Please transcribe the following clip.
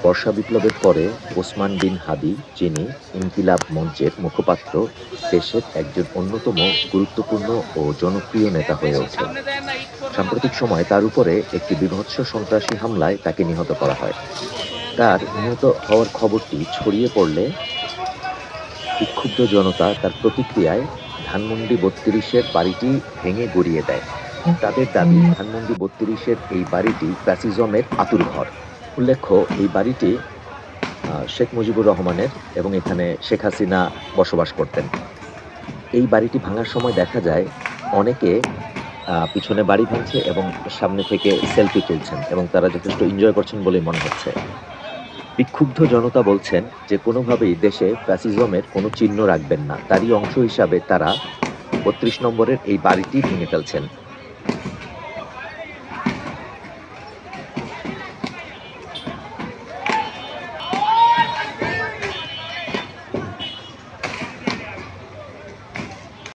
বর্ষা বিপ্লবের পরে ওসমান বিন হাদি, যিনি ইনকিলাব মঞ্চের মুখপাত্র, দেশের একজন অন্যতম গুরুত্বপূর্ণ ও জনপ্রিয় নেতা হয়ে ওঠেন। সাম্প্রতিক সময়ে তার উপরে একটি বীভৎস সন্ত্রাসী হামলায় তাকে নিহত করা হয়। তার নিহত হওয়ার খবরটি ছড়িয়ে পড়লে বিক্ষুব্ধ জনতা তার প্রতিক্রিয়ায় ধানমন্ডি ৩২-এর বাড়িটি ভেঙে গুঁড়িয়ে দেয়। তাদের দাবি, ধানমন্ডি ৩২-এর এই বাড়িটি ফ্যাসিজমের আঁতুড়ঘর। উল্লেখ্য, এই বাড়িটি শেখ মুজিবুর রহমানের এবং এখানে শেখ হাসিনা বসবাস করতেন। এই বাড়িটি ভাঙার সময় দেখা যায় অনেকে পিছনে বাড়ি ভাঙছে এবং সামনে থেকে সেলফি তুলছেন এবং তারা যথেষ্ট এনজয় করছেন বলেই মনে হচ্ছে। বিক্ষুব্ধ জনতা বলছেন যে কোনোভাবেই দেশে ফ্যাসিজমের কোনো চিহ্ন রাখবেন না। তারই অংশ হিসাবে তারা ৩২ নম্বরের এই বাড়িটি ভেঙে ফেলছেন।